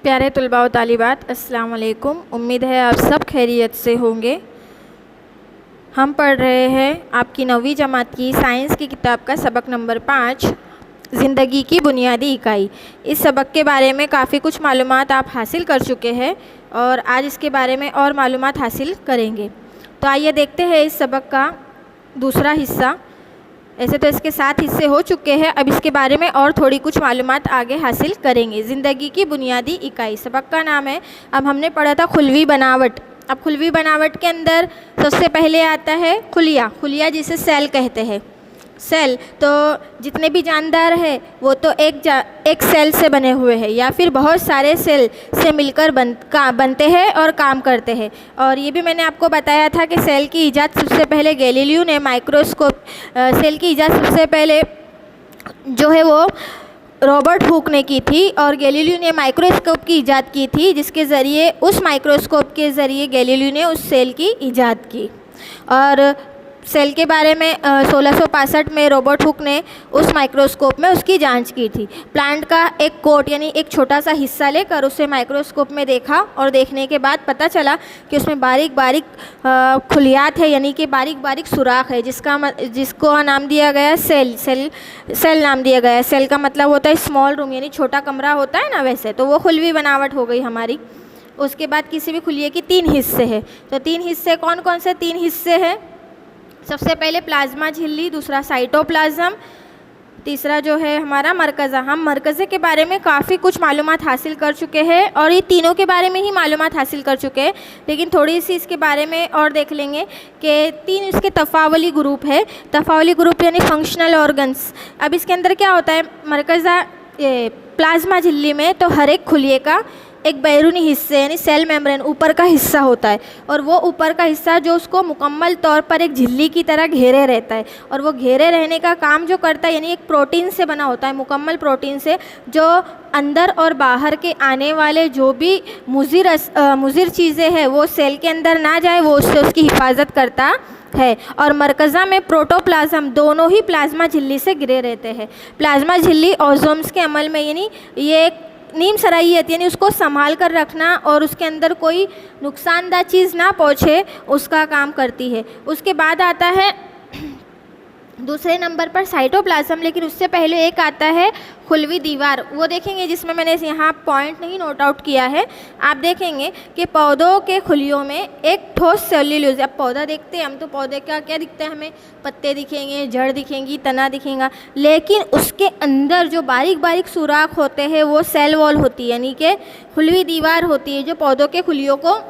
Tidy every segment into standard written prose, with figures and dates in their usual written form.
प्यारे तलबा व तालिबात, अस्सलाम वालेकुम। उम्मीद है आप सब खैरियत से होंगे। हम पढ़ रहे हैं आपकी 9वीं जमात की साइंस की किताब का सबक नंबर 5, ज़िंदगी की बुनियादी इकाई। इस सबक के बारे में काफ़ी कुछ मालूमात आप हासिल कर चुके हैं और आज इसके बारे में और मालूमात हासिल करेंगे। तो आइए देखते हैं इस सबक का दूसरा हिस्सा। ऐसे तो इसके 7 हिस्से हो चुके हैं, अब इसके बारे में और थोड़ी कुछ मालूमात आगे हासिल करेंगे। ज़िंदगी की बुनियादी इकाई सबक का नाम है। अब हमने पढ़ा था खुलवी बनावट। अब खुलवी बनावट के अंदर सबसे पहले आता है खुलिया। खुलिया जिसे सेल कहते हैं। सेल तो जितने भी जानदार है वो तो एक सेल से बने हुए हैं या फिर बहुत सारे सेल से मिलकर बनते हैं और काम करते हैं। और ये भी मैंने आपको बताया था कि सेल की इजाद सबसे पहले गैलीलियो ने माइक्रोस्कोप सेल की इजाद सबसे पहले जो है वो रॉबर्ट हुक ने की थी और गैलीलियो ने माइक्रोस्कोप की इजाद की थी, जिसके ज़रिए उस माइक्रोस्कोप के ज़रिए गैलीलियो ने उस सेल की इजाद की। और सेल के बारे में 1665 में रॉबर्ट हुक ने उस माइक्रोस्कोप में उसकी जांच की थी। प्लांट का एक कोट यानी एक छोटा सा हिस्सा लेकर उसे माइक्रोस्कोप में देखा और देखने के बाद पता चला कि उसमें बारीक बारीक खुलियात है, यानी कि बारीक बारीक सुराख है, जिसको नाम दिया गया सेल नाम दिया गया। सेल का मतलब होता है स्मॉल रूम, यानी छोटा कमरा होता है ना, वैसे तो वो खुलवी बनावट हो गई हमारी। उसके बाद किसी भी खुलिये की 3 हिस्से हैं। तो 3 हिस्से कौन कौन से 3 हिस्से हैं? सबसे पहले प्लाज्मा झिल्ली, दूसरा साइटोप्लाज्म, तीसरा जो है हमारा मरकज़ा। हम मरकज़े के बारे में काफ़ी कुछ मालूमात हासिल कर चुके हैं और ये तीनों के बारे में ही मालूमात हासिल कर चुके हैं, लेकिन थोड़ी सी इसके बारे में और देख लेंगे कि 3 इसके तफावली ग्रुप है। तफावली ग्रुप यानी फंक्शनल ऑर्गन्स। अब इसके अंदर क्या होता है, मरकज़ा प्लाज्मा झिल्ली में तो हर एक खुलिये का एक बैरूनी हिस्से यानी सेल मेम्ब्रेन ऊपर का हिस्सा होता है, और वो ऊपर का हिस्सा जो उसको मुकम्मल तौर पर एक झिल्ली की तरह घेरे रहता है, और वो घेरे रहने का काम जो करता है यानी एक प्रोटीन से बना होता है, मुकम्मल प्रोटीन से, जो अंदर और बाहर के आने वाले जो भी मुज़िर चीज़ें हैं वो सेल के अंदर ना जाए, वो उससे उसकी हिफाजत करता है। और मरकज़ा में प्रोटोप्लाज्म दोनों ही प्लाज्मा झिल्ली से घिरे रहते हैं। प्लाज्मा झिल्ली ऑज़ोम्स के अमल में यानी ये नीम सराहियत यानी उसको संभाल कर रखना और उसके अंदर कोई नुकसानदा चीज़ ना पहुँचे, उसका काम करती है। उसके बाद आता है दूसरे नंबर पर साइटोप्लाज्म, लेकिन उससे पहले एक आता है खुलवी दीवार। वो देखेंगे जिसमें मैंने यहाँ पॉइंट नहीं नोट आउट किया है। आप देखेंगे कि पौधों के खुलियों में एक ठोस सेल्यूलोज। अब पौधा देखते हैं हम तो पौधे का क्या दिखता है हमें, पत्ते दिखेंगे, जड़ दिखेंगी, तना दिखेगा, लेकिन उसके अंदर जो बारीक बारीक सुराख होते हैं वो सेल वॉल होती है, यानी कि खुलवी दीवार होती है, जो पौधों के खुलियों को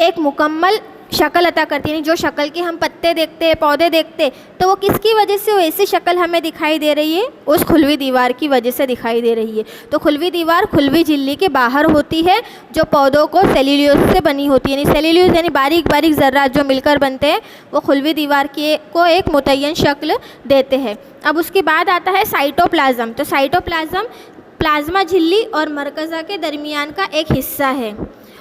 एक मुकम्मल शक्ल अता करती है। यानी जो शक्ल के हम पत्ते देखते हैं, पौधे देखते हैं, तो वो किसकी वजह से वो ऐसी शक्ल हमें दिखाई दे रही है? उस खुलवी दीवार की वजह से दिखाई दे रही है। तो खुलवी दीवार खुलवी झिल्ली के बाहर होती है, जो पौधों को सेल्यूलोज से बनी होती है। यानी सेल्यूलोज यानी बारीक बारीक ज़र्रात जो मिलकर बनते हैं, वो खुलवी दीवार को एक मुतय्यन शक्ल देते हैं। अब उसके बाद आता है साइटोप्लाज्म। तो साइटोप्लाज्म प्लाज्मा झिल्ली और मरकज़ा के दरमियान का एक हिस्सा है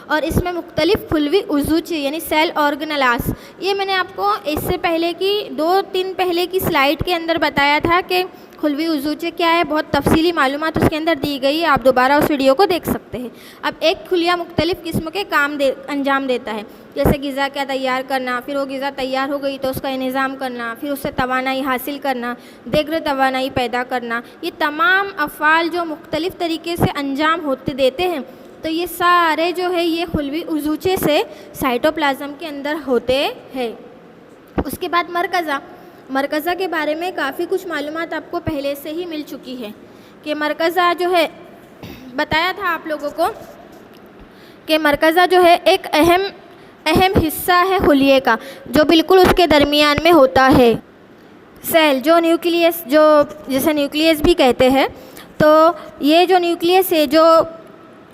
और इसमें मुख्तलिफ खुलवी उज़ूचे यानी सेल ऑर्गेनेलास। ये मैंने आपको इससे पहले की 2-3 पहले की स्लाइड के अंदर बताया था कि खुलवी उज़ूचे क्या है, बहुत तफसीली मालूमात उसके अंदर दी गई है, आप दोबारा उस वीडियो को देख सकते हैं। अब एक खुलिया मुख्तलिफ किस्म के काम अंजाम देता है, जैसे ग़िज़ा का तैयार करना, फिर वो ग़िज़ा तैयार हो गई तो उसका इंतज़ाम करना, फिर उससे तवानाई हासिल करना, दीगर तवानाई पैदा करना। ये तमाम अफ़आल जो मुख्तलिफ़ तरीके से अंजाम देते हैं, तो ये सारे जो है ये खुलवी उज़ूचे से साइटोप्लाज्म के अंदर होते हैं। उसके बाद मरकज़ा के बारे में काफ़ी कुछ मालूमात आपको पहले से ही मिल चुकी है कि मरकज़ा जो है, बताया था आप लोगों को कि मरकज़ा जो है एक अहम हिस्सा है खुलिये का, जो बिल्कुल उसके दरमियान में होता है। सेल जो न्यूक्लियस, जो जैसे न्यूक्लियस भी कहते हैं, तो ये जो न्यूक्लियस है जो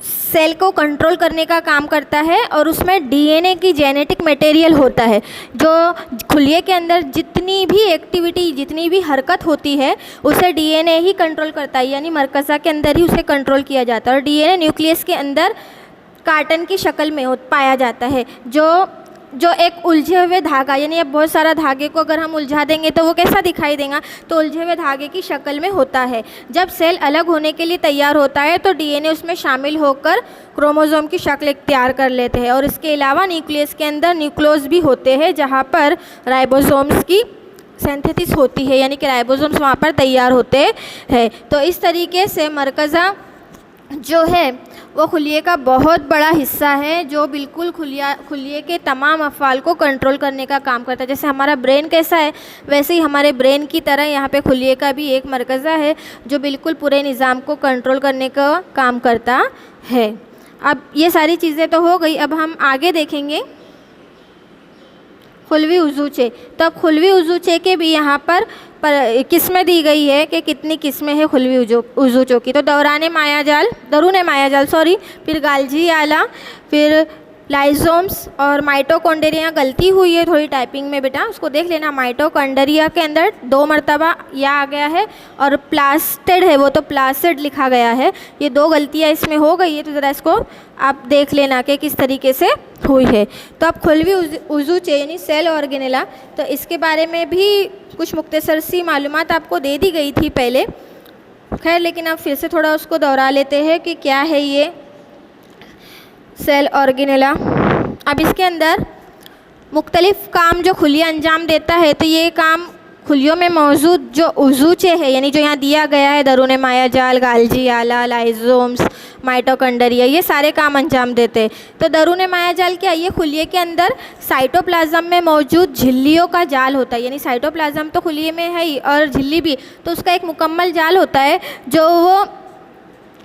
सेल को कंट्रोल करने का काम करता है, और उसमें डीएनए की जेनेटिक मटेरियल होता है, जो खुलिये के अंदर जितनी भी एक्टिविटी, जितनी भी हरकत होती है उसे डीएनए ही कंट्रोल करता है, यानी मरकज़ा के अंदर ही उसे कंट्रोल किया जाता है। और डीएनए न्यूक्लियस के अंदर कार्टन की शक्ल में पाया जाता है, जो जो एक उलझे हुए धागा, यानी अब बहुत सारा धागे को अगर हम उलझा देंगे तो वो कैसा दिखाई देगा, तो उलझे हुए धागे की शक्ल में होता है। जब सेल अलग होने के लिए तैयार होता है तो डीएनए उसमें शामिल होकर क्रोमोसोम की शक्ल तैयार कर लेते हैं। और इसके अलावा न्यूक्लियस के अंदर न्यूक्लियस भी होते हैं जहाँ पर राइबोसोम्स की सिंथेसिस होती है, यानी कि राइबोसोम्स वहाँ पर तैयार होते हैं। तो इस तरीके से मरकज़ा जो है वो खुलिये का बहुत बड़ा हिस्सा है, जो बिल्कुल खुलिये के तमाम अफ़आल को कंट्रोल करने का काम करता है। जैसे हमारा ब्रेन कैसा है, वैसे ही हमारे ब्रेन की तरह यहाँ पे खुलिये का भी एक मरकज़ा है जो बिल्कुल पूरे निज़ाम को कंट्रोल करने का काम करता है। अब ये सारी चीज़ें तो हो गई, अब हम आगे देखेंगे खुलवी उज़ूचे। तो अब खुलवी उज़ूचे के भी यहाँ पर किस्में दी गई है कि कितनी किस्में हैं खुलवी उज़ूचों की। तो दरूने मायाजाल फिर गाल्जी आला, फिर लाइजोम्स और माइटोकॉन्ड्रिया। गलती हुई है थोड़ी टाइपिंग में बेटा, उसको देख लेना। माइटोकॉन्ड्रिया के अंदर 2 मरतबा या आ गया है और प्लास्टिड है वो तो प्लासिड लिखा गया है। ये 2 गलतियाँ इसमें हो गई है, तो ज़रा इसको आप देख लेना कि किस तरीके से हुई है। तो अब खुलवी उज़ूचे यानी सेल ऑर्गेनेला, तो इसके बारे में भी कुछ मुख्तसर सी मालूमात आपको दे दी गई थी पहले, खैर लेकिन अब फिर से थोड़ा उसको दोहरा लेते हैं कि क्या है ये सेल ऑर्गेनेला। अब इसके अंदर मुख्तलिफ़ काम जो खुलिया अंजाम देता है, तो ये काम खुलियों में मौजूद जो उज़ूचे है, यानी जो यहाँ दिया गया है दरूने मायाजाल, गाल्जी आला, लाइजोम्स, माइटोकॉन्ड्रिया, ये सारे काम अंजाम देते हैं। तो दरूने मायाजाल क्या, ये खुलिये के अंदर साइटोप्लाज्म में मौजूद झिल्लियों का जाल होता है। यानी साइटोप्लाज्म तो खुलिये में है ही और झिल्ली भी, तो उसका एक मुकम्मल जाल होता है जो वो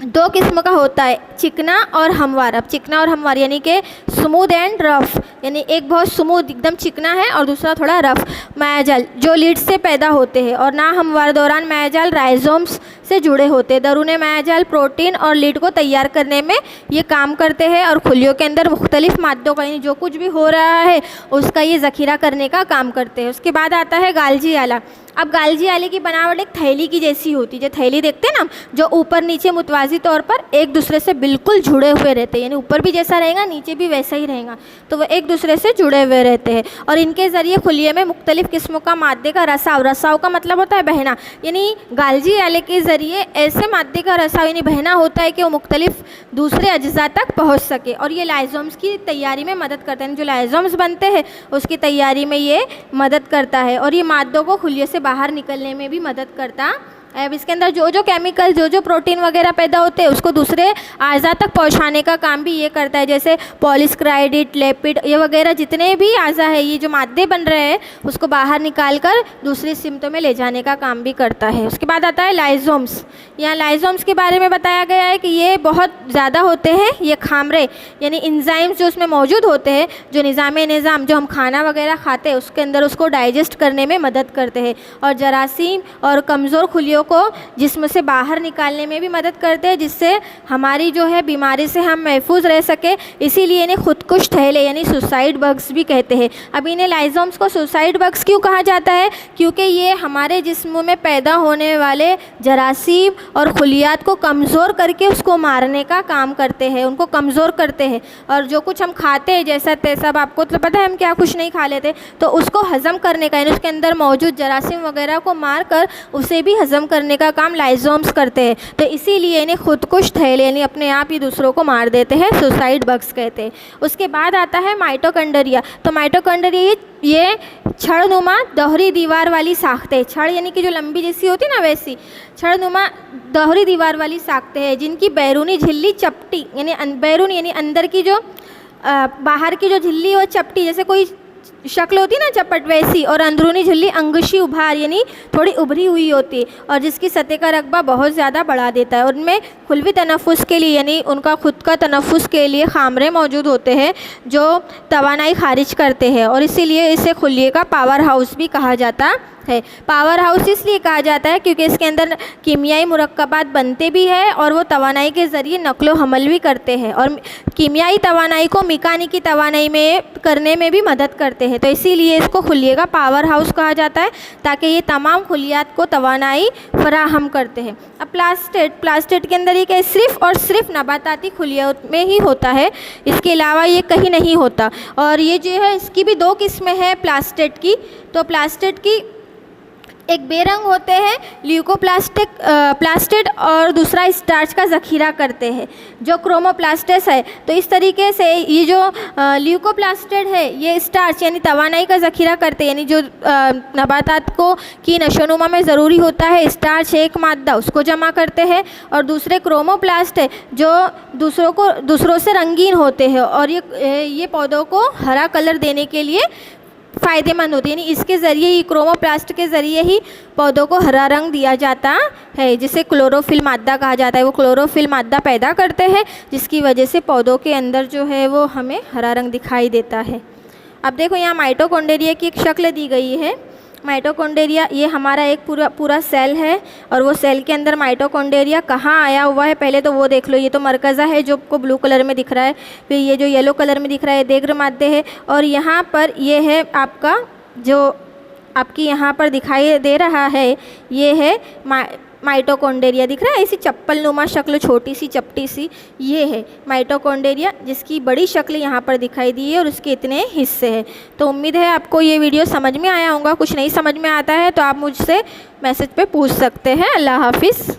2 किस्म का होता है, चिकना और हमवार। अब चिकना और हमवार यानी कि स्मूथ एंड रफ़, यानी एक बहुत स्मूथ एकदम चिकना है और दूसरा थोड़ा रफ़ मायाजाल जो लीड से पैदा होते हैं, और ना हमवार दौरान मायाजाल राइजोम्स से जुड़े होते हैं। दरूने मायाजाल प्रोटीन और लीड को तैयार करने में ये काम करते हैं और खुलियों के अंदर मुख्तलिफ़ मादों का, यानी जो कुछ भी हो रहा है उसका ये ज़ख़ीरा करने का काम करते हैं। उसके बाद आता है गाल्जी आला। अब गाल्जी आले की बनावट एक थैली की जैसी होती है, जो थैली देखते हैं ना, जो ऊपर नीचे मुतवाज़ी तौर पर एक दूसरे से बिल्कुल जुड़े हुए रहते हैं, यानी ऊपर भी जैसा रहेगा नीचे भी वैसा ही रहेगा, तो वो एक दूसरे से जुड़े हुए रहते हैं। और इनके ज़रिए खुलिये में मुख्तलिफ़ किस्मों का मादे का रसाव का मतलब होता है बहना, यानी गाल्जी आले के ज़रिए ऐसे मादे का रसाव यानी बहना होता है कि वो मुख्तलिफ़ दूसरे अज्जा तक पहुँच सके। और ये लाइजोम्स की तैयारी में मदद करते हैं, जो लाइजोम्स बनते हैं उसकी तैयारी में ये मदद करता है और ये मादों को खुलिये से बाहर निकलने में भी मदद करता। अब इसके अंदर जो जो केमिकल जो प्रोटीन वगैरह पैदा होते हैं उसको दूसरे आज़ा तक पहुंचाने का काम भी ये करता है, जैसे पॉलीस्क्राइडिट, लेपिड, ये वगैरह जितने भी आज़ा है, ये जो मादे बन रहे हैं उसको बाहर निकाल कर दूसरी सिमतों में ले जाने का काम भी करता है। उसके बाद आता है लाइजोम्स। यहाँ लाइजोम्स के बारे में बताया गया है कि ये बहुत ज़्यादा होते हैं, ये खामरे यानी इंजाइम्स जो उसमें मौजूद होते हैं, जो निज़ाम जो हम खाना वगैरह खाते हैं उसके अंदर उसको डाइजेस्ट करने में मदद करते हैं और जरासीम और कमज़ोर खुलियों को जिस्म से बाहर निकालने में भी मदद करते हैं, जिससे हमारी जो है बीमारी से हम महफूज रह सके। इसीलिए इन्हें खुदकुश थैले यानी सुसाइड बग्स भी कहते हैं। अब इन्हें लाइजोम्स को सुसाइड बग्स क्यों कहा जाता है, क्योंकि ये हमारे जिस्म में पैदा होने वाले जरासीम और खुलियात को कमज़ोर करके उसको मारने का काम करते हैं, उनको कमज़ोर करते हैं। और जो कुछ हम खाते हैं जैसा तैसा, आपको तो पता है हम क्या कुछ नहीं खा लेते, तो उसको हज़म करने का यानी उसके अंदर मौजूद जरासीम वगैरह को मार कर उसे भी हज़म करने का काम लाइजोम्स करते हैं। तो इसीलिए इन्हें खुदकुश थैले यानी अपने आप ही दूसरों को मार देते हैं, सुसाइड बग्स कहते हैं। उसके बाद आता है माइटोकॉन्ड्रिया। तो माइटोकॉन्ड्रिया ये छड़नुमा दोहरी दीवार वाली साख्तें, छड़ यानी कि जो लंबी जैसी होती है ना वैसी छड़नुमा दोहरी दीवार वाली साख्तें हैं, जिनकी बैरूनी झिल्ली चपटी यानी बैरून यानी अंदर की जो बाहर की जो झिल्ली वो चपटी जैसे कोई शक्ल होती है ना चपट वैसी, और अंदरूनी झिल्ली अंगुशी उभार यानी थोड़ी उभरी हुई होती है और जिसकी सतह का रकबा बहुत ज़्यादा बढ़ा देता है। उनमें खुलवी तनफ़ुस के लिए यानी उनका खुद का तनफ़ुस के लिए खामरे मौजूद होते हैं जो तवानाई खारिज करते हैं और इसीलिए इसे खुलिये का पावर हाउस भी कहा जाता है। पावर हाउस इसलिए कहा जाता है क्योंकि इसके अंदर कीमियाई मुरक्कबात बनते भी हैं और वो तवानाई के ज़रिए नक़्लो हमल भी करते हैं और कीमियाई तवानाई को मैकेनिकी तवानाई में करने में भी मदद करते हैं। तो इसीलिए इसको खुलिये का पावर हाउस कहा जाता है, ताकि ये तमाम खुलियात को तवानाई फराहम करते हैं। अब प्लास्टेट के अंदर ये सिर्फ़ और सिर्फ नबाताती खुलियात में ही होता है, इसके अलावा ये कहीं नहीं होता। और ये जो है इसकी भी दो किस्में हैं प्लास्टेट की। तो प्लास्टेट की एक बेरंग होते हैं प्लास्टेट और दूसरा स्टार्च का ज़ख़ीरा करते हैं जो क्रोमोप्लास्टेस है। तो इस तरीके से ये जो ल्यूकोप्लास्टेड है ये स्टार्च यानी तवानाई का ज़ख़ीरा करते हैं, यानी जो नबातात को की नशोनुमा में ज़रूरी होता है स्टार्च एक मादा उसको जमा करते हैं, और दूसरे क्रोमोप्लास्ट है जो दूसरों से रंगीन होते हैं और ये पौधों को हरा कलर देने के लिए फ़ायदेमंद होती है। यानी इसके ज़रिए ही क्रोमोप्लास्ट के ज़रिए ही पौधों को हरा रंग दिया जाता है, जिसे क्लोरोफिल मादा कहा जाता है। वो क्लोरोफिल मादा पैदा करते हैं जिसकी वजह से पौधों के अंदर जो है वो हमें हरा रंग दिखाई देता है। अब देखो यहाँ माइटोकॉन्ड्रिया की एक शक्ल दी गई है। माइटोकॉन्ड्रिया ये हमारा एक पूरा सेल है और वो सेल के अंदर माइटोकॉन्ड्रिया कहाँ आया हुआ है पहले तो वो देख लो। ये तो मरकज़ा है जो आपको ब्लू कलर में दिख रहा है, फिर ये जो येलो कलर में दिख रहा है दीर्घ माध्य है, और यहाँ पर ये है आपका जो आपकी यहाँ पर दिखाई दे रहा है ये है माइटोकॉन्ड्रिया दिख रहा है, ऐसी चप्पल नुमा शक्ल छोटी सी चपटी सी, ये है माइटोकॉन्ड्रिया जिसकी बड़ी शक्ल यहाँ पर दिखाई दी है और उसके इतने हिस्से हैं। तो उम्मीद है आपको ये वीडियो समझ में आया होगा। कुछ नहीं समझ में आता है तो आप मुझसे मैसेज पे पूछ सकते हैं। अल्लाह हाफिज़।